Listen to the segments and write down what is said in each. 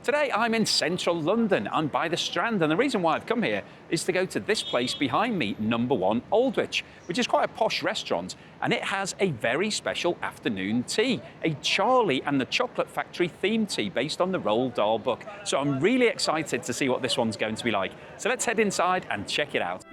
Today I'm in central London. I'm by the Strand, and the reason why I've come here is to go to this place behind me, number One Aldwych, which is quite a posh restaurant, and it has a very special afternoon tea, a Charlie and the Chocolate Factory themed tea based on the Roald Dahl book. So I'm really excited to see what this one's going to be like. So let's head inside and check it out.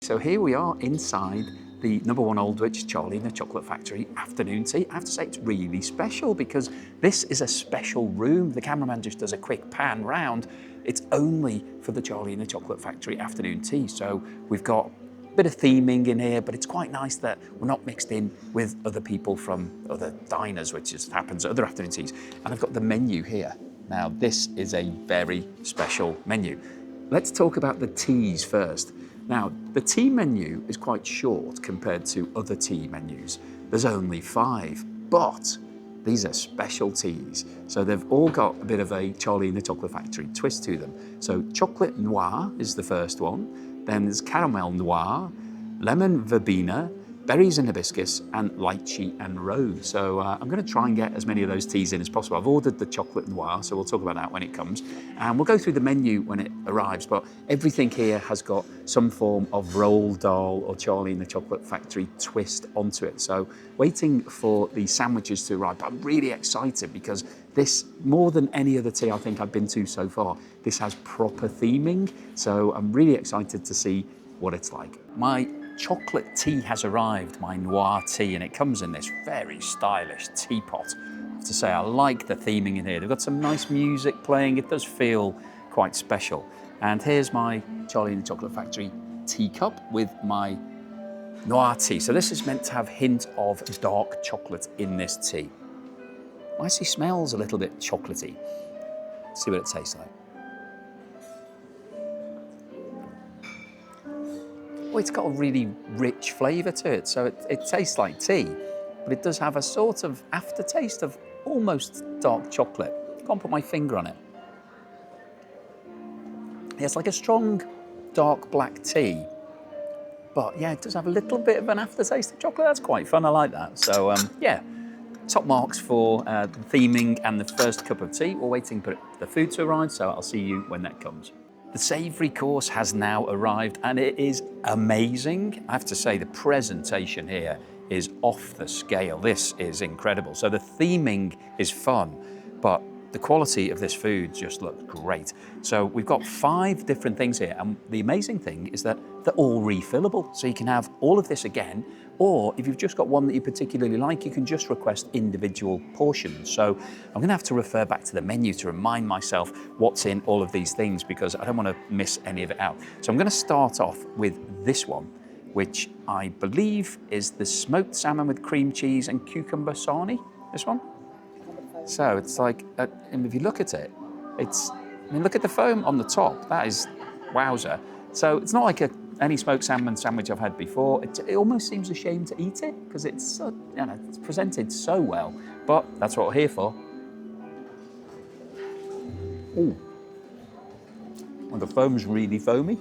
So here we are inside the number One Aldwych Charlie and the Chocolate Factory afternoon tea. I have to say it's really special because this is a special room. The cameraman just does a quick pan round. It's only for the Charlie and the Chocolate Factory afternoon tea. So we've got a bit of theming in here, but it's quite nice that we're not mixed in with other people from other diners, which just happens at other afternoon teas. And I've got the menu here. Now this is a very special menu. Let's talk about the teas first. Now, the tea menu is quite short compared to other tea menus. There's only 5, but these are special teas. So they've all got a bit of a Charlie and the Chocolate Factory twist to them. So chocolate noir is the first one. Then there's caramel noir, lemon verbena, berries and hibiscus, and lychee and rose. So I'm going to try and get as many of those teas in as possible. I've ordered the chocolate noir, so we'll talk about that when it comes. And we'll go through the menu when it arrives, but everything here has got some form of Roald Dahl or Charlie and the Chocolate Factory twist onto it. So waiting for the sandwiches to arrive, but I'm really excited because this, more than any other tea I think I've been to so far, this has proper theming. So I'm really excited to see what it's like. My chocolate tea has arrived, my noir tea, and it comes in this very stylish teapot. I have to say, I like the theming in here. They've got some nice music playing. It does feel quite special. And here's my Charlie and the Chocolate Factory teacup with my noir tea. So this is meant to have a hint of dark chocolate in this tea. It actually smells a little bit chocolatey. Let's see what it tastes like. Oh, it's got a really rich flavour to it, so it tastes like tea, but it does have a sort of aftertaste of almost dark chocolate. Can't put my finger on it. Yeah, it's like a strong, dark black tea, but yeah, it does have a little bit of an aftertaste of chocolate. That's quite fun, I like that. So yeah, top marks for the theming and the first cup of tea. We're waiting for the food to arrive, so I'll see you when that comes. The savoury course has now arrived and it is amazing. I have to say the presentation here is off the scale. This is incredible. So the theming is fun, but the quality of this food just looks great. So we've got 5 different things here, and the amazing thing is that they're all refillable. So you can have all of this again, or if you've just got one that you particularly like, you can just request individual portions. So I'm gonna have to refer back to the menu to remind myself what's in all of these things because I don't wanna miss any of it out. So I'm gonna start off with this one, which I believe is the smoked salmon with cream cheese and cucumber sarnie, this one. So it's like, and if you look at it, look at the foam on the top. That is, wowzer. So it's not like any smoked salmon sandwich I've had before. It almost seems a shame to eat it because it's presented so well. But that's what we're here for. Ooh, and the foam's really foamy.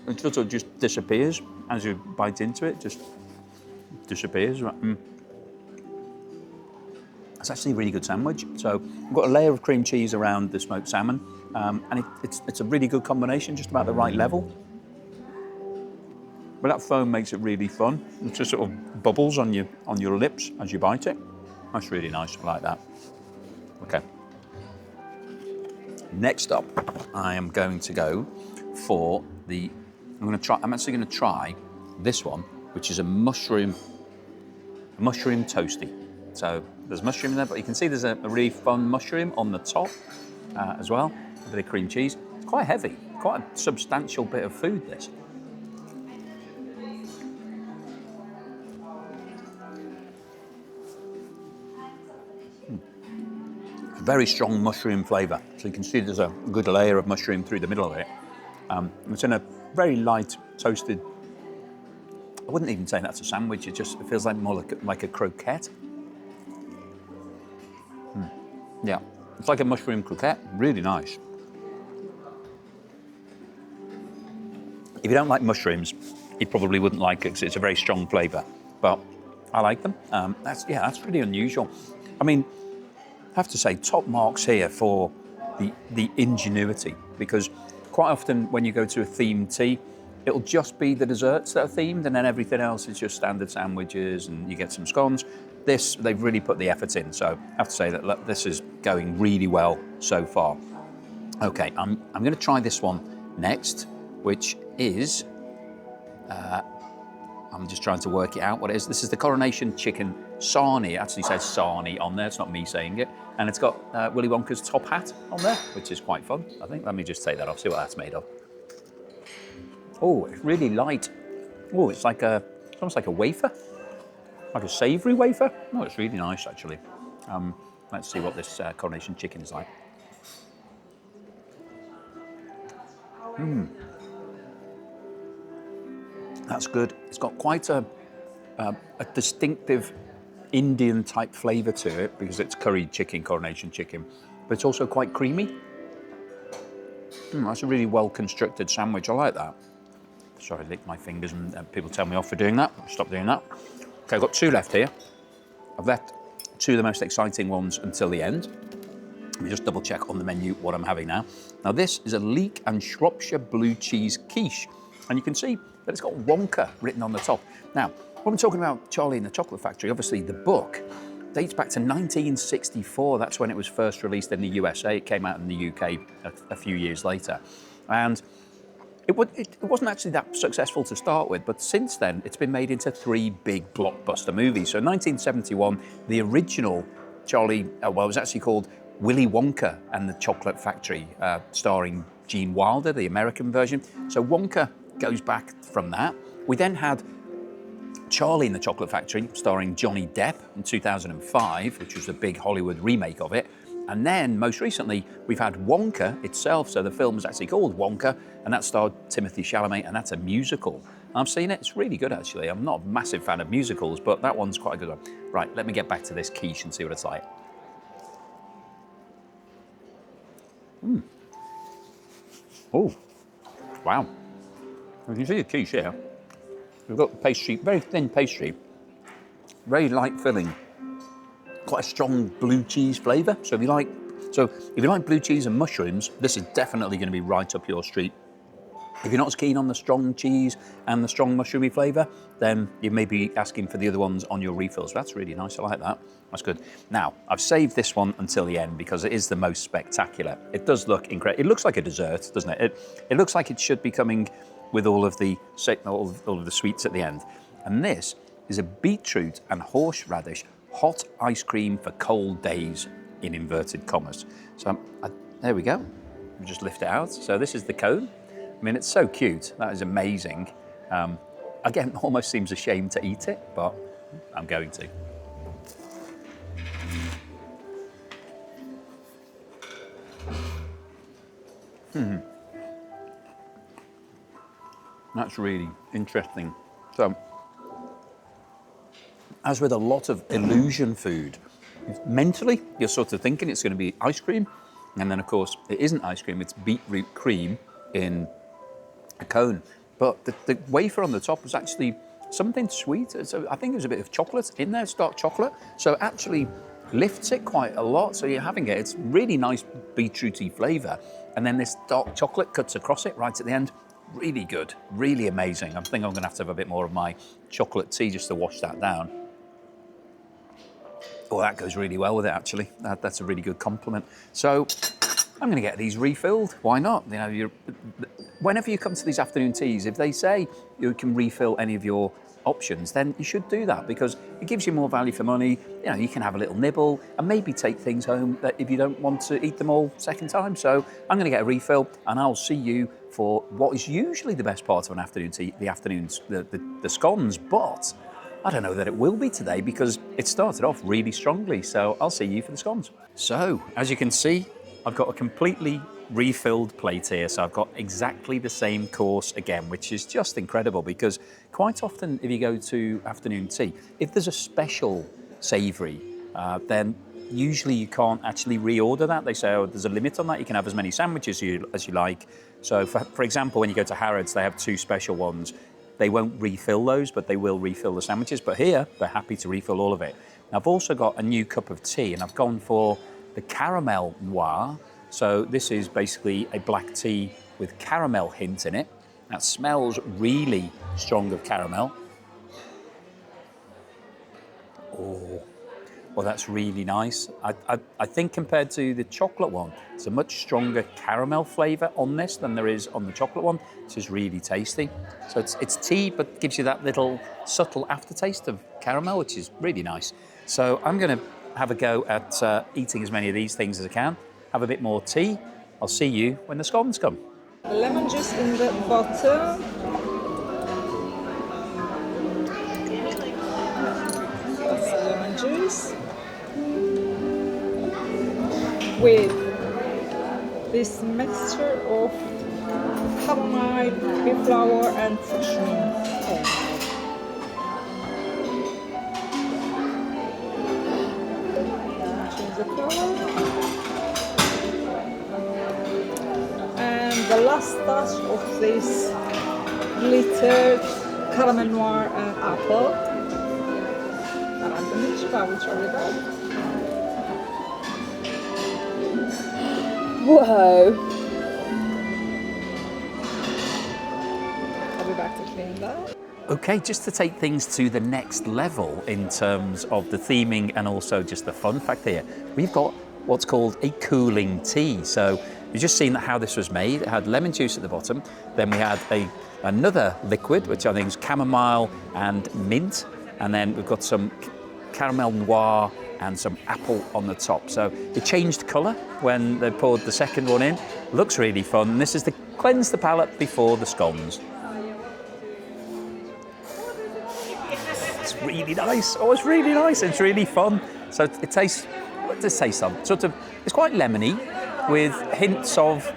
It sort of just disappears as you bite into it. Just disappears. It's actually a really good sandwich. So we've got a layer of cream cheese around the smoked salmon, and it's a really good combination, just about the right level. But that foam makes it really fun. It just sort of bubbles on your lips as you bite it. That's really nice, I like that. Okay. Next up, I am going to go for I'm actually going to try this one, which is a mushroom toasty. So there's mushroom in there, but you can see there's a really fun mushroom on the top as well, a bit of cream cheese. It's quite heavy, quite a substantial bit of food, this. Very strong mushroom flavour. So you can see there's a good layer of mushroom through the middle of it. It's in a very light toasted, I wouldn't even say that's a sandwich, it feels like more like a croquette. Yeah, it's like a mushroom croquette, really nice. If you don't like mushrooms, you probably wouldn't like it because it's a very strong flavour, but I like them. That's pretty unusual. I mean, I have to say, top marks here for the ingenuity, because quite often when you go to a themed tea, it'll just be the desserts that are themed and then everything else is just standard sandwiches and you get some scones. This, they've really put the effort in, so I have to say that look, this is going really well so far. Okay, I'm going to try this one next, which is, I'm just trying to work it out what it is. This is the Coronation Chicken Sarnie. It actually says Sarnie on there, it's not me saying it. And it's got Willy Wonka's top hat on there, which is quite fun, I think. Let me just take that off, see what that's made of. Oh, it's really light. Oh, it's almost like a wafer, like a savoury wafer. Oh, it's really nice, actually. Let's see what this Coronation Chicken is like. That's good. It's got quite a distinctive Indian type flavour to it because it's curried chicken, Coronation chicken, but it's also quite creamy. That's a really well constructed sandwich. I like that. Sorry, I licked my fingers and people tell me off for doing that. Stop doing that. Okay, I've got two left here. I've left two of the most exciting ones until the end. Let me just double check on the menu what I'm having now. Now this is a leek and Shropshire blue cheese quiche. And you can see that it's got Wonka written on the top. Now, when we're talking about Charlie and the Chocolate Factory, obviously the book dates back to 1964. That's when it was first released in the USA. It came out in the UK a few years later. And it wasn't actually that successful to start with, but since then, it's been made into 3 big blockbuster movies. So in 1971, the original Charlie, it was actually called Willy Wonka and the Chocolate Factory, starring Gene Wilder, the American version. So Wonka goes back from that. We then had Charlie and the Chocolate Factory, starring Johnny Depp in 2005, which was a big Hollywood remake of it. And then, most recently, we've had Wonka itself. So the film is actually called Wonka, and that starred Timothy Chalamet, and that's a musical. I've seen it, it's really good actually. I'm not a massive fan of musicals, but that one's quite a good one. Right, let me get back to this quiche and see what it's like. Oh, wow. You can see the quiche here. We've got pastry, very thin pastry, very light filling, quite a strong blue cheese flavour. So if you like blue cheese and mushrooms, this is definitely going to be right up your street. If you're not as keen on the strong cheese and the strong mushroomy flavour, then you may be asking for the other ones on your refills. That's really nice, I like that. That's good. Now, I've saved this one until the end because it is the most spectacular. It does look incredible. It looks like a dessert, doesn't it? It looks like it should be coming with all of the sweets at the end. And this is a beetroot and horseradish hot ice cream for cold days, in inverted commas. So there we go. We'll just lift it out. So this is the cone. I mean, it's so cute. That is amazing. Again, almost seems a shame to eat it, but I'm going to. That's really interesting. So, as with a lot of illusion food, mentally, you're sort of thinking it's going to be ice cream, and then of course, it isn't ice cream, it's beetroot cream in a cone. But the wafer on the top was actually something sweet. So I think there's a bit of chocolate in there, dark chocolate. So it actually lifts it quite a lot. So you're having it, it's really nice beetrooty flavour. And then this dark chocolate cuts across it right at the end. Really good, really amazing. I think I'm gonna have to have a bit more of my chocolate tea just to wash that down. Oh, that goes really well with it, actually. That's a really good compliment. So I'm going to get these refilled. Why not? You know, whenever you come to these afternoon teas, if they say you can refill any of your options, then you should do that because it gives you more value for money. You know, you can have a little nibble and maybe take things home that if you don't want to eat them all second time. So I'm going to get a refill and I'll see you for what is usually the best part of an afternoon tea, the scones. But I don't know that it will be today because it started off really strongly, so I'll see you for the scones. So, as you can see, I've got a completely refilled plate here, so I've got exactly the same course again, which is just incredible because quite often if you go to afternoon tea, if there's a special savoury, then usually you can't actually reorder that. They say, oh, there's a limit on that. You can have as many sandwiches as you like. So for example, when you go to Harrods, they have 2 special ones. They won't refill those, but they will refill the sandwiches. But here, they're happy to refill all of it. Now, I've also got a new cup of tea, and I've gone for the caramel noir. So this is basically a black tea with caramel hint in it. That smells really strong of caramel. Oh, well, that's really nice. I think compared to the chocolate one, it's a much stronger caramel flavour on this than there is on the chocolate one. This is really tasty. So it's tea, but gives you that little subtle aftertaste of caramel, which is really nice. So I'm going to have a go at eating as many of these things as I can. Have a bit more tea. I'll see you when the scones come. The lemon juice in the bottom. That's the lemon juice. With this mixture of chamomile, bee flower and mushroom. Change the color. And the last touch of this glittered caramel noir and apple. Whoa! I'll be back to clean that. Okay, just to take things to the next level in terms of the theming and also just the fun fact here, we've got what's called a cooling tea. So you've just seen how this was made. It had lemon juice at the bottom. Then we had another liquid, which I think is chamomile and mint. And then we've got some caramel noir and some apple on the top. So it changed colour when they poured the second one in. Looks really fun. And this is to cleanse the palate before the scones. It's really nice. Oh, it's really nice. It's really fun. So it tastes, what does it taste of? Sort of, it's quite lemony with hints of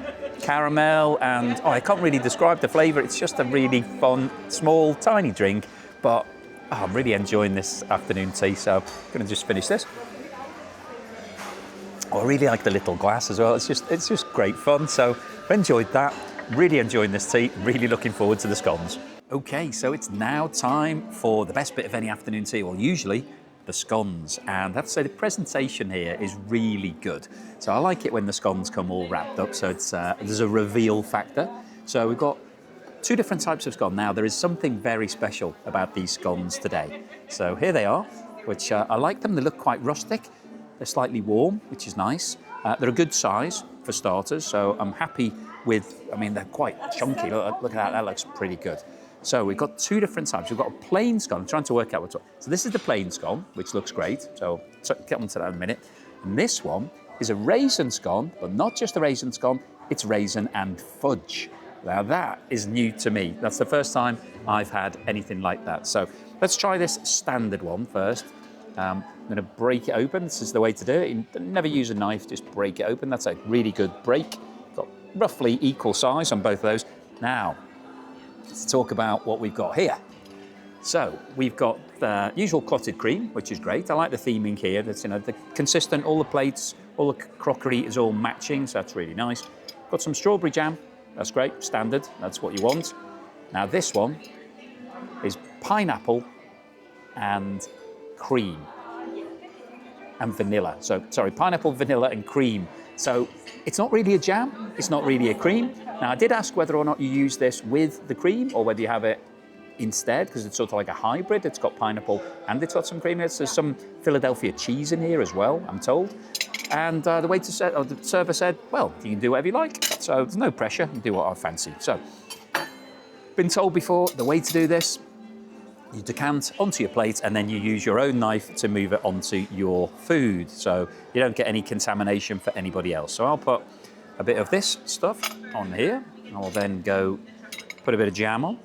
caramel and, I can't really describe the flavour. It's just a really fun, small, tiny drink. But I'm really enjoying this afternoon tea, so I'm going to just finish this. I really like the little glass as well. It's just great fun. So I've enjoyed that. Really enjoying this tea. Really looking forward to the scones. Okay, so it's now time for the best bit of any afternoon tea. Well, usually the scones, and I have to say the presentation here is really good. So I like it when the scones come all wrapped up. So it's there's a reveal factor. So we've got 2 different types of scone. Now, there is something very special about these scones today. So here they are, which I like them. They look quite rustic. They're slightly warm, which is nice. They're a good size for starters, so I'm happy with, I mean, they're quite chunky. Look at that, that looks pretty good. So we've got 2 different types. We've got a plain scone. I'm trying to work out what's what. So this is the plain scone, which looks great. So get on to that in a minute. And this one is a raisin scone, but not just a raisin scone, it's raisin and fudge. Now that is new to me. That's the first time I've had anything like that. So let's try this standard one first. I'm going to break it open. This is the way to do it. You never use a knife, just break it open. That's a really good break. Got roughly equal size on both of those. Now, let's talk about what we've got here. So we've got the usual clotted cream, which is great. I like the theming here. That's, the consistent, all the plates, all the crockery is all matching, so that's really nice. Got some strawberry jam. That's great, standard, that's what you want. Now this one is pineapple and cream and vanilla. So, sorry, pineapple, vanilla and cream. So it's not really a jam, it's not really a cream. Now I did ask whether or not you use this with the cream or whether you have it instead, because it's sort of like a hybrid. It's got pineapple and it's got some cream. There's some Philadelphia cheese in here as well, I'm told. And the server said, well, you can do whatever you like. So there's no pressure, you do what I fancy. So, been told before, the way to do this, you decant onto your plate and then you use your own knife to move it onto your food. So you don't get any contamination for anybody else. So I'll put a bit of this stuff on here. I'll then go put a bit of jam on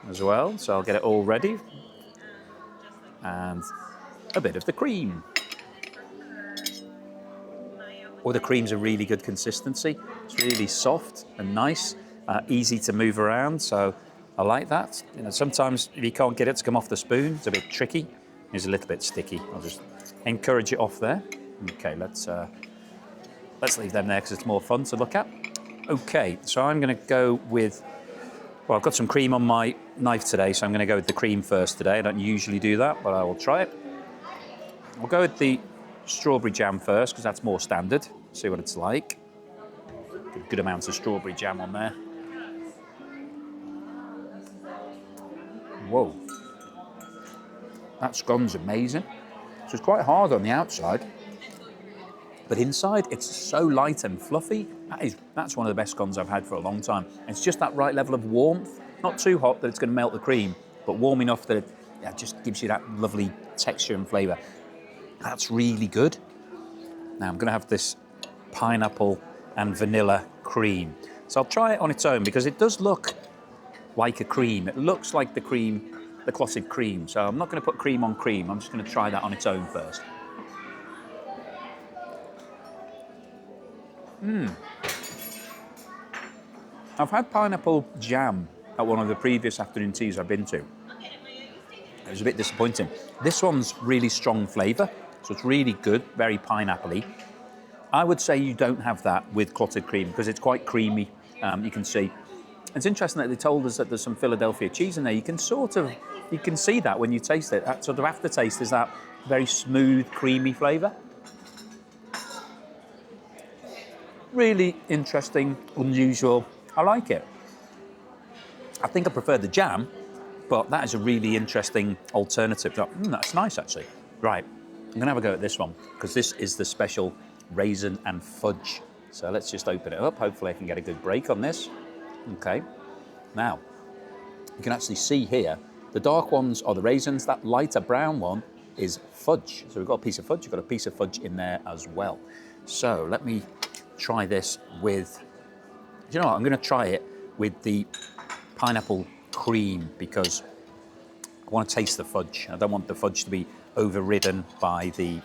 as well. So I'll get it all ready. and a bit of the cream. All the cream's a really good consistency. It's really soft and nice, easy to move around, so I like that. You know, sometimes if you can't get it to come off the spoon, it's a bit tricky. It's a little bit sticky. I'll just encourage it off there. Okay, let's leave them there because it's more fun to look at. Okay, so I'm going to go with, well, I've got some cream on my knife today, so I'm going to go with the cream first today. I don't usually do that, but I will try it. We'll go with the strawberry jam first because that's more standard. See what it's like. Good amounts of strawberry jam on there. Whoa. That scone's amazing. So it's quite hard on the outside, but inside it's so light and fluffy. That's one of the best scones I've had for a long time. It's just that right level of warmth. Not too hot that it's going to melt the cream, but warm enough that it just gives you that lovely texture and flavour. That's really good. Now I'm going to have this pineapple and vanilla cream. So I'll try it on its own because it does look like a cream. It looks like the cream, the clotted cream. So I'm not going to put cream on cream. I'm just going to try that on its own first. I've had pineapple jam at one of the previous afternoon teas I've been to. It was a bit disappointing. This one's really strong flavour, so it's really good, very pineapple-y. I would say you don't have that with clotted cream because it's quite creamy, you can see. It's interesting that they told us that there's some Philadelphia cheese in there. You can see that when you taste it. That sort of aftertaste is that very smooth, creamy flavour. Really interesting, unusual. I like it. I think I prefer the jam, but that is a really interesting alternative. That's nice, actually. Right, I'm going to have a go at this one because this is the special raisin and fudge. So let's just open it up. Hopefully I can get a good break on this. Okay, now you can actually see here, the dark ones are the raisins. That lighter brown one is fudge. So we've got a piece of fudge. You've got a piece of fudge in there as well. So let me try this with, you know what, I'm going to try it with the pineapple cream because I want to taste the fudge. I don't want the fudge to be overridden by the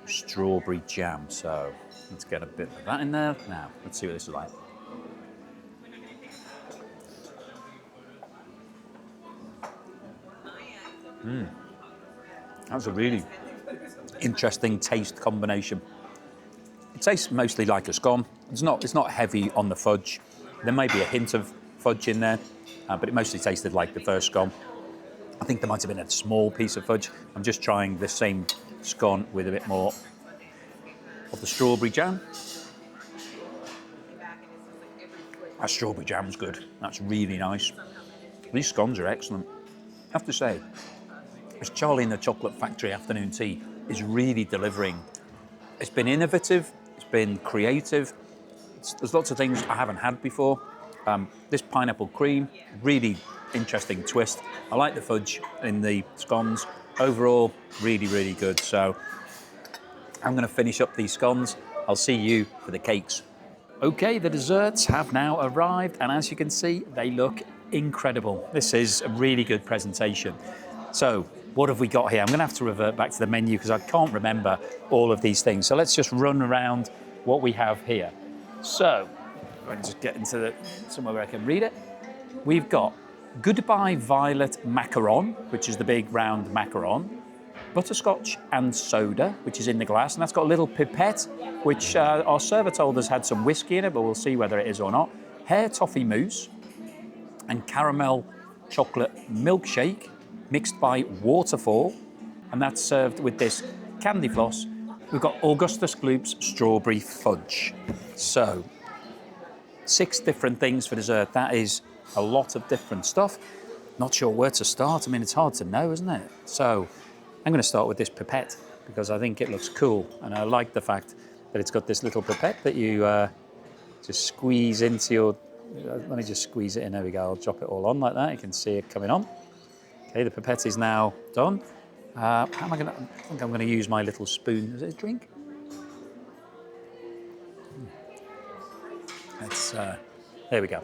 strawberry jam. So let's get a bit of that in there. Now, let's see what this is like. That's a really interesting taste combination. It tastes mostly like a scone. It's not heavy on the fudge. There may be a hint of fudge in there, but it mostly tasted like the first scone. I think there might have been a small piece of fudge. I'm just trying the same scone with a bit more of the strawberry jam. That strawberry jam's good. That's really nice. These scones are excellent. I have to say, this Charlie and the Chocolate Factory afternoon tea is really delivering. It's been innovative, it's been creative. There's lots of things I haven't had before. This pineapple cream, really interesting twist. I like the fudge in the scones. Overall, really, really good. So I'm going to finish up these scones. I'll see you for the cakes. Okay, the desserts have now arrived, and as you can see, they look incredible. This is a really good presentation. So what have we got here? I'm going to have to revert back to the menu because I can't remember all of these things. So let's just run around what we have here. So let me just get into somewhere where I can read it. We've got Goodbye Violet Macaron, which is the big round macaron. Butterscotch and soda, which is in the glass, and that's got a little pipette, which our server told us had some whiskey in it, but we'll see whether it is or not. Hair toffee mousse and caramel chocolate milkshake mixed by Waterfall, and that's served with this candy floss. We've got Augustus Gloop's strawberry fudge. So 6 different things for dessert. That is a lot of different stuff. Not sure where to start. I mean, it's hard to know, isn't it? So I'm going to start with this pipette because I think it looks cool, and I like the fact that it's got this little pipette that you just squeeze into your. Let me just squeeze it in. There we go. I'll drop it all on like that. You can see it coming on. Okay, the pipette is now done. How am I going to? I think I'm going to use my little spoon. Is it a drink? Let's. There we go.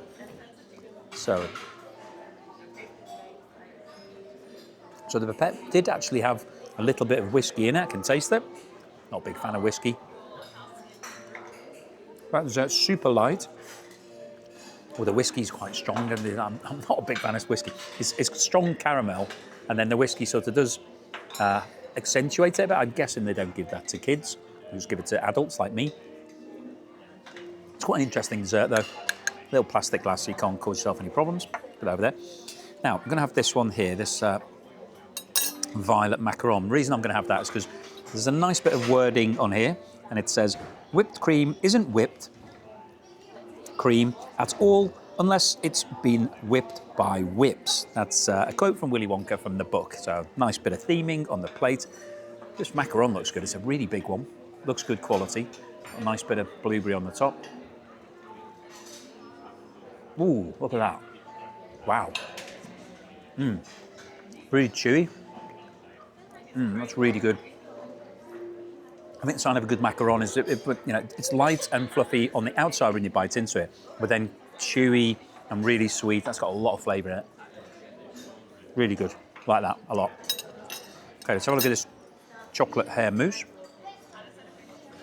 So So the pipette did actually have a little bit of whiskey in it. I can taste it. Not a big fan of whiskey. That dessert's super light. Well, the whiskey's quite strong. I'm not a big fan of whiskey. It's strong caramel, and then the whiskey sort of does accentuate it, but I'm guessing they don't give that to kids. They just give it to adults like me. It's quite an interesting dessert, though. Little plastic glass so you can't cause yourself any problems. Put it over there. Now, I'm going to have this one here, this violet macaron. The reason I'm going to have that is because there's a nice bit of wording on here, and it says, whipped cream isn't whipped cream at all unless it's been whipped by whips. That's a quote from Willy Wonka from the book. So nice bit of theming on the plate. This macaron looks good. It's a really big one. Looks good quality. A nice bit of blueberry on the top. Ooh, look at that. Wow. Really chewy. That's really good. I think the sign of a good macaron is it's light and fluffy on the outside when you bite into it, but then chewy and really sweet. That's got a lot of flavour in it. Really good. Like that a lot. Okay, let's have a look at this chocolate hair mousse.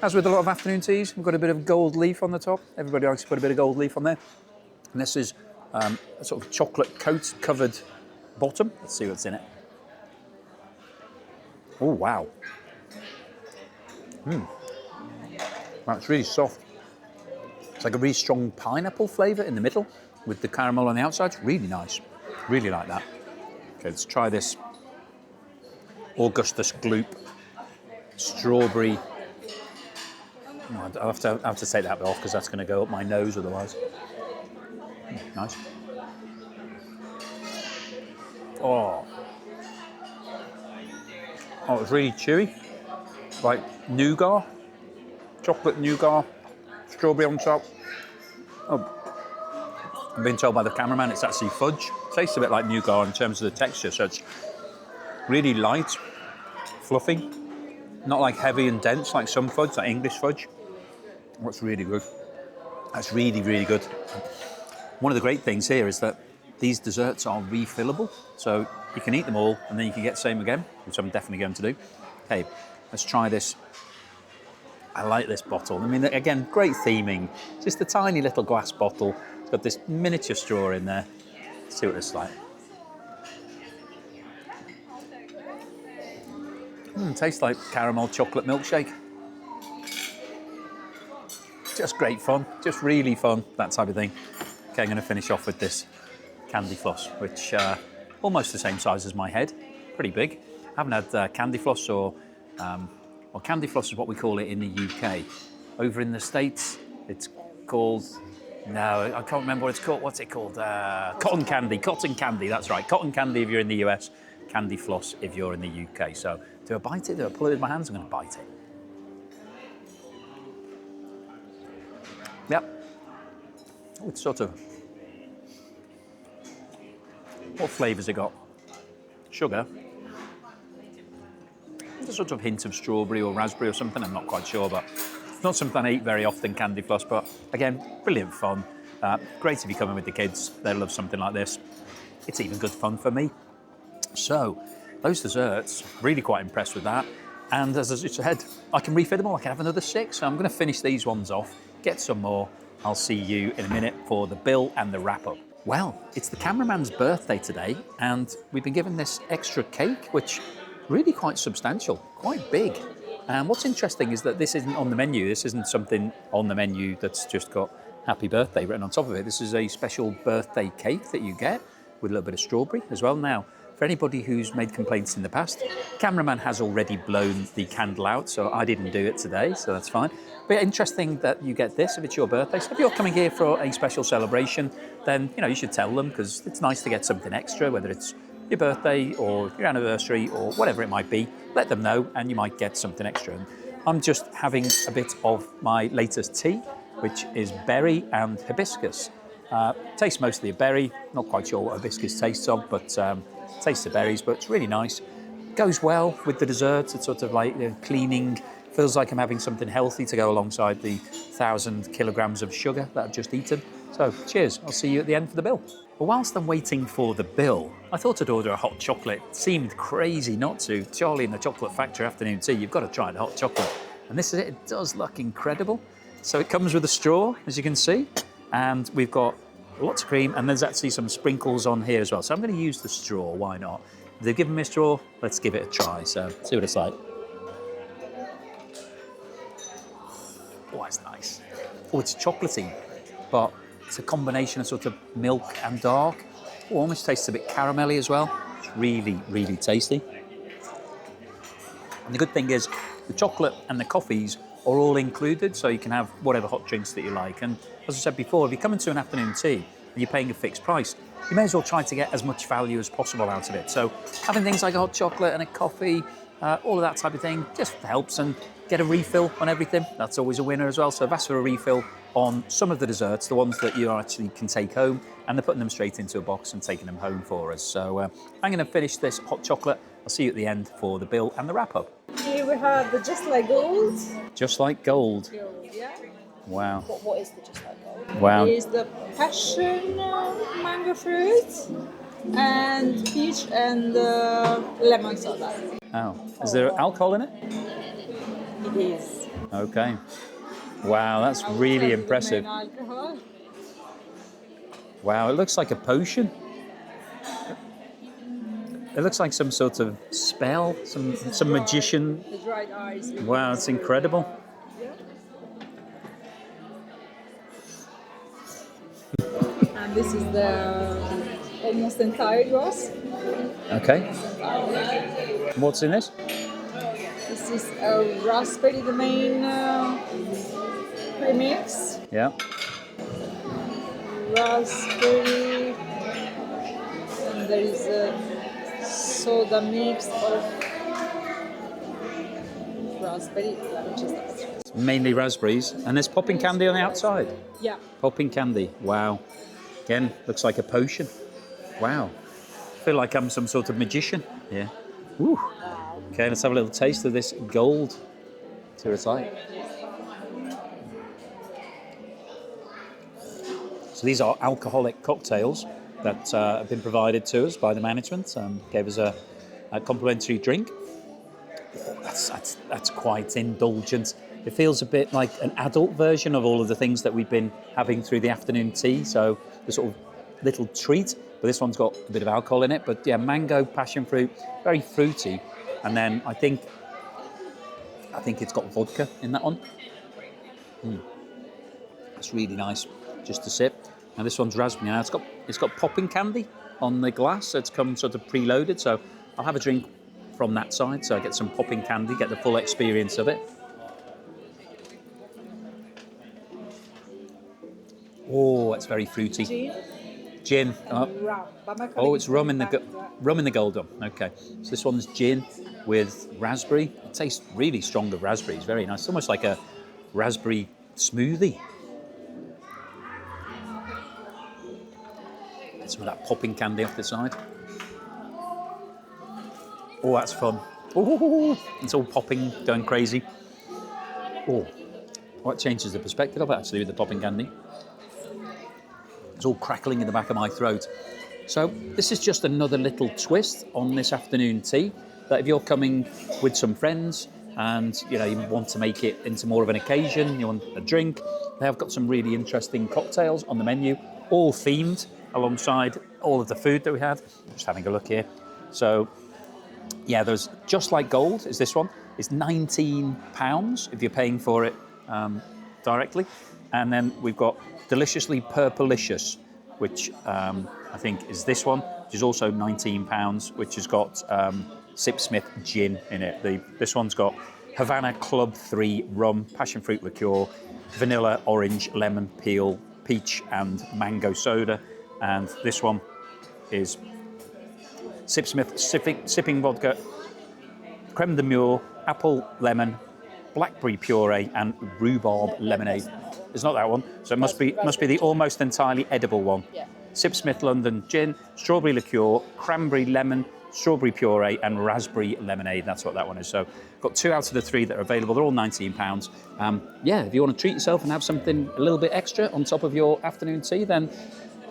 As with a lot of afternoon teas, we've got a bit of gold leaf on the top. Everybody likes to put a bit of gold leaf on there. And this is a sort of chocolate coat covered bottom. Let's see what's in it. Oh, wow. Wow, it's really soft. It's like a really strong pineapple flavour in the middle with the caramel on the outside. It's really nice. Really like that. Okay, let's try this Augustus Gloop strawberry. Oh, I'll have to take that bit off because that's going to go up my nose otherwise. Nice. Oh, it's really chewy. Like nougat, chocolate nougat, strawberry on top. Oh, I've been told by the cameraman it's actually fudge. Tastes a bit like nougat in terms of the texture, so it's really light, fluffy, not like heavy and dense like some fudge, like English fudge. That's really good. That's really, really good. One of the great things here is that these desserts are refillable, so you can eat them all and then you can get the same again, which I'm definitely going to do. Okay, let's try this. I like this bottle. I mean, again, great theming. Just a tiny little glass bottle. It's got this miniature straw in there. Let's see what it's like. Tastes like caramel chocolate milkshake. Just great fun, just really fun, that type of thing. Okay, I'm going to finish off with this candy floss, which almost the same size as my head, pretty big. I haven't had candy floss well, candy floss is what we call it in the UK. Over in the States, it's called, no, I can't remember what it's called. What's it called? Cotton candy, that's right. Cotton candy if you're in the US, candy floss if you're in the UK. So do I bite it? Do I pull it with my hands? I'm going to bite it. Yep. Oh, it's sort of, what flavours it got? Sugar. There's a sort of hint of strawberry or raspberry or something, I'm not quite sure, but it's not something I eat very often, candy floss, but again, brilliant fun. Great if you're coming with the kids, they'll love something like this. It's even good fun for me. So, those desserts, really quite impressed with that. And as I said, I can refit them all, I can have another 6, so I'm going to finish these ones off, get some more. I'll see you in a minute for the bill and the wrap-up. Well, it's the cameraman's birthday today, and we've been given this extra cake, which really quite substantial, quite big. And what's interesting is that this isn't on the menu. This isn't something on the menu that's just got happy birthday written on top of it. This is a special birthday cake that you get with a little bit of strawberry as well. Now, for anybody who's made complaints in the past, cameraman has already blown the candle out, so I didn't do it today, so that's fine. But interesting that you get this if it's your birthday. So if you're coming here for a special celebration, then you should tell them, because it's nice to get something extra, whether it's your birthday or your anniversary or whatever it might be. Let them know and you might get something extra. And I'm just having a bit of my latest tea, which is berry and hibiscus. Tastes mostly of berry, not quite sure what hibiscus tastes of, but tastes of berries, but it's really nice. Goes well with the desserts. It's sort of like cleaning. Feels like I'm having something healthy to go alongside the 1,000 kilograms of sugar that I've just eaten. So cheers, I'll see you at the end for the bill. But whilst I'm waiting for the bill, I thought I'd order a hot chocolate. It seemed crazy not to. Charlie and the Chocolate Factory afternoon tea, you've got to try the hot chocolate. And this is it, it does look incredible. So it comes with a straw, as you can see, and we've got lots of cream, and there's actually some sprinkles on here as well. So I'm going to use the straw, why not? If they've given me a straw, let's give it a try. So see what it's like. Oh, it's nice. Oh, it's chocolatey, but it's a combination of sort of milk and dark. Oh, almost tastes a bit caramelly as well. It's really, really tasty. And the good thing is the chocolate and the coffees are all included, so you can have whatever hot drinks that you like. And as I said before, if you're coming to an afternoon tea and you're paying a fixed price, you may as well try to get as much value as possible out of it. So having things like a hot chocolate and a coffee, all of that type of thing just helps, and get a refill on everything. That's always a winner as well. So I've asked for a refill on some of the desserts, the ones that you actually can take home, and they're putting them straight into a box and taking them home for us. So I'm going to finish this hot chocolate. I'll see you at the end for the bill and the wrap up. Here we have the Just Like Gold. Just like gold. Yeah. Wow. What is the Just Like Gold? Wow. Here's the passion mango fruit and peach and lemon soda. Oh, is there alcohol in it? It is. Okay. Wow, that's really impressive. Alcohol. Wow, it looks like a potion. It looks like some sort of spell, some magician. The dried ice. Wow, it's incredible. And this is the almost entire glass. Okay. What's in this? This is a raspberry, the main premix. Yeah. Raspberry, and there is a soda mix of raspberry. Let me just It's mainly raspberries, and there's popping candy on the outside. Yeah. Popping candy. Wow. Again, looks like a potion. Wow. I feel like I'm some sort of magician. Yeah. Woo. Okay, let's have a little taste of this gold. See what it's like. So these are alcoholic cocktails that have been provided to us by the management. Gave us a complimentary drink. Oh, that's quite indulgent. It feels a bit like an adult version of all of the things that we've been having through the afternoon tea. So the sort of little treat, but this one's got a bit of alcohol in it. But yeah, mango, passion fruit, very fruity. And then I think it's got vodka in that one. That's really nice, just to sip. Now this one's raspberry. Now it's got popping candy on the glass. So it's come sort of preloaded. So I'll have a drink from that side. So I get some popping candy, get the full experience of it. Oh, it's very fruity. Gin. Oh, it's rum in the gold one. Okay, so this one's gin with raspberry. It tastes really strong of raspberries. Very nice. It's almost like a raspberry smoothie. Get some of that popping candy off the side. Oh, that's fun. Oh, it's all popping, going crazy. Oh, that changes the perspective of it actually with the popping candy. It's all crackling in the back of my throat. So this is just another little twist on this afternoon tea, that if you're coming with some friends and you want to make it into more of an occasion, you want a drink, they have got some really interesting cocktails on the menu, all themed alongside all of the food that we had. Just having a look here. So yeah, there's Just Like Gold is this one. It's £19 if you're paying for it directly. And then we've got Deliciously Purplicious, which I think is this one, which is also £19, which has got Sipsmith gin in it. This one's got Havana Club 3 rum, passion fruit liqueur, vanilla, orange, lemon, peel, peach and mango soda. And this one is Sipsmith sipping vodka, creme de mure, apple lemon, blackberry puree and rhubarb lemonade. It's not that one, so it must be the almost entirely edible one. Yeah. Sipsmith London gin, strawberry liqueur, cranberry lemon, strawberry puree and raspberry lemonade. That's what that one is. So got 2 out of the 3 that are available. They're all £19. Yeah, if you want to treat yourself and have something a little bit extra on top of your afternoon tea, then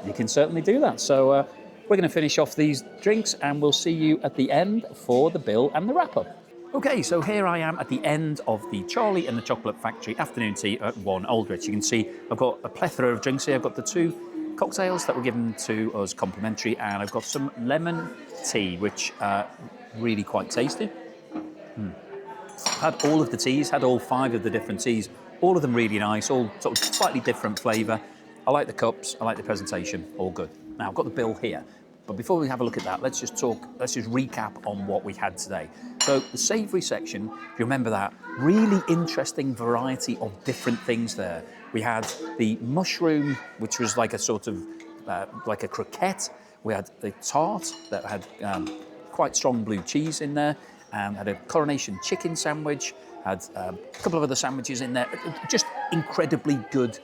you can certainly do that. So we're going to finish off these drinks and we'll see you at the end for the bill and the wrap-up. Okay, so here I am at the end of the Charlie and the Chocolate Factory afternoon tea at One Aldwych. You can see I've got a plethora of drinks here. I've got the 2 cocktails that were given to us complimentary, and I've got some lemon tea, which really quite tasty. Had all of the teas, had all 5 of the different teas, all of them really nice, all sort of slightly different flavour. I like the cups, I like the presentation, all good. Now I've got the bill here, but before we have a look at that, let's just recap on what we had today. So the savoury section, if you remember that, really interesting variety of different things there. We had the mushroom, which was like a sort of, like a croquette. We had the tart that had quite strong blue cheese in there, had a coronation chicken sandwich, had a couple of other sandwiches in there. Just incredibly good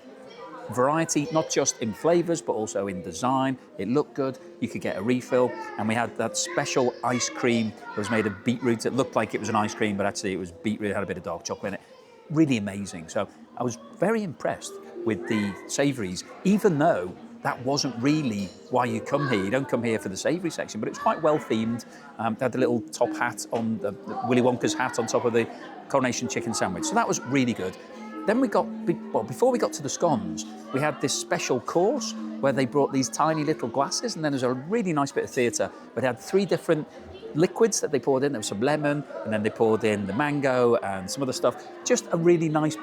variety, not just in flavours, but also in design. It looked good. You could get a refill. And we had that special ice cream that was made of beetroot. It looked like it was an ice cream, but actually it was beetroot. It had a bit of dark chocolate in it. Really amazing. So I was very impressed with the savouries, even though that wasn't really why you come here. You don't come here for the savoury section, but it's quite well themed. They had the little top hat on, the Willy Wonka's hat on top of the coronation chicken sandwich. So that was really good. Then before we got to the scones, we had this special course where they brought these tiny little glasses, and then there's a really nice bit of theatre, but they had 3 different liquids that they poured in. There was some lemon, and then they poured in the mango and some other stuff. Just a really nice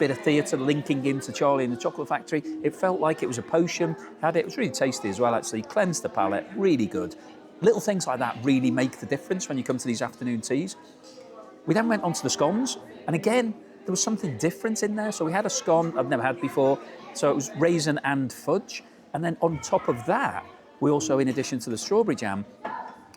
bit of theatre linking into Charlie and the Chocolate Factory. It felt like it was a potion. It was really tasty as well, actually. Cleansed the palate, really good. Little things like that really make the difference when you come to these afternoon teas. We then went on to the scones, and again, there was something different in there. So we had a scone I've never had before. So it was raisin and fudge. And then on top of that, we also, in addition to the strawberry jam,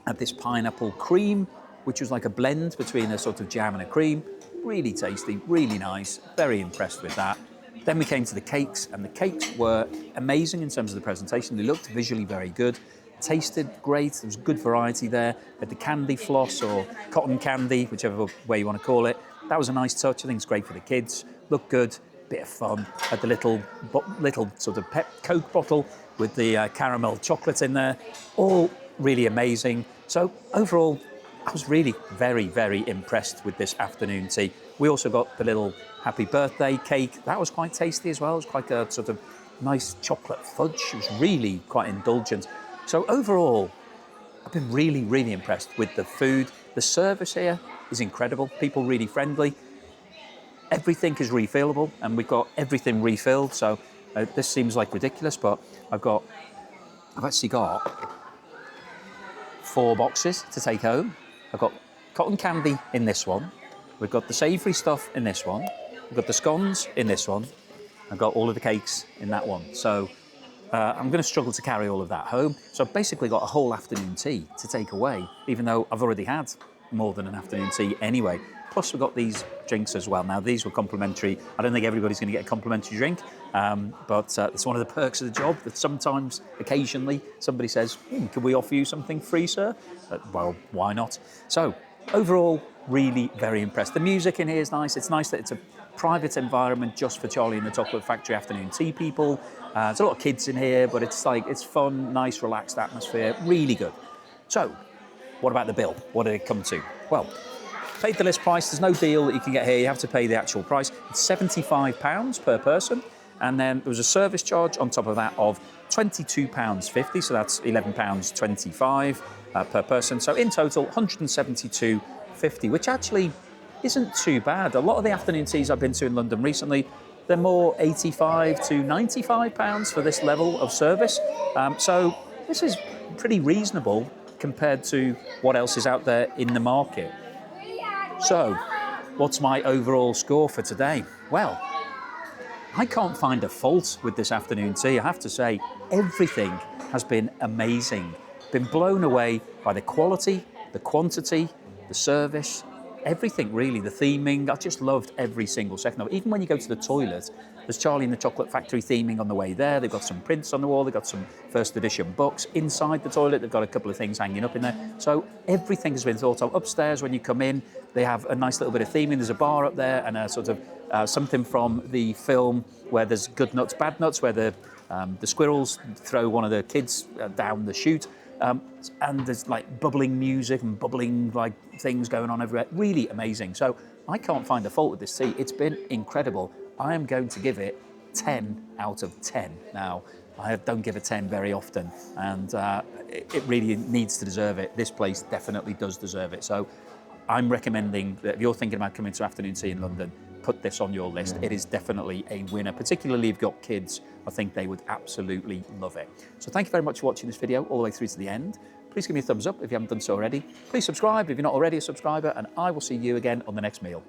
had this pineapple cream, which was like a blend between a sort of jam and a cream. Really tasty, really nice. Very impressed with that. Then we came to the cakes, and the cakes were amazing in terms of the presentation. They looked visually very good. Tasted great. There was good variety there. Had the candy floss or cotton candy, whichever way you want to call it. That was a nice touch. I think it's great for the kids. Looked good, bit of fun. Had the little sort of Coke bottle with the caramel chocolate in there. All really amazing. So overall, I was really very, very impressed with this afternoon tea. We also got the little happy birthday cake. That was quite tasty as well. It was quite a sort of nice chocolate fudge. It was really quite indulgent. So overall, I've been really, really impressed with the food. The service here is incredible. People really friendly. Everything is refillable, and we've got everything refilled. So this seems like ridiculous, but I've actually got 4 boxes to take home. I've got cotton candy in this one. We've got the savoury stuff in this one. We've got the scones in this one. I've got all of the cakes in that one. So I'm going to struggle to carry all of that home. So I've basically got a whole afternoon tea to take away, even though I've already had more than an afternoon tea anyway. Plus we've got these drinks as well. Now these were complimentary. I don't think everybody's going to get a complimentary drink, but it's one of the perks of the job that sometimes, occasionally, somebody says, can we offer you something free, sir? Well, why not? So overall, really very impressed. The music in here is nice. It's nice that it's a private environment just for Charlie and the Chocolate Factory afternoon tea people. There's a lot of kids in here, but it's fun, nice, relaxed atmosphere. Really good. So what about the bill? What did it come to? Well, paid the list price. There's no deal that you can get here. You have to pay the actual price. It's £75 per person. And then there was a service charge on top of that of £22.50. So that's £11.25 per person. So in total, £172.50, which actually isn't too bad. A lot of the afternoon teas I've been to in London recently, they're more £85 to £95 for this level of service. So this is pretty reasonable compared to what else is out there in the market. So, what's my overall score for today? Well, I can't find a fault with this afternoon tea. I have to say, everything has been amazing. Been blown away by the quality, the quantity, the service, everything really, the theming. I just loved every single second of it. Even when you go to the toilet, there's Charlie and the Chocolate Factory theming on the way there. They've got some prints on the wall. They've got some first edition books. Inside the toilet, they've got a couple of things hanging up in there. So everything has been thought of. Upstairs, when you come in, they have a nice little bit of theming. There's a bar up there and a sort of something from the film where there's good nuts, bad nuts, where the The squirrels throw one of the kids down the chute, and there's like bubbling music and bubbling like things going on everywhere. Really amazing. So I can't find a fault with this tea. It's been incredible. I am going to give it 10 out of 10. Now, I don't give a 10 very often, and it really needs to deserve it. This place definitely does deserve it. So I'm recommending that if you're thinking about coming to afternoon tea in London, put this on your list. It is definitely a winner, particularly if you've got kids. I think they would absolutely love it. So thank you very much for watching this video all the way through to the end. Please give me a thumbs up if you haven't done so already. Please subscribe if you're not already a subscriber, and I will see you again on the next meal.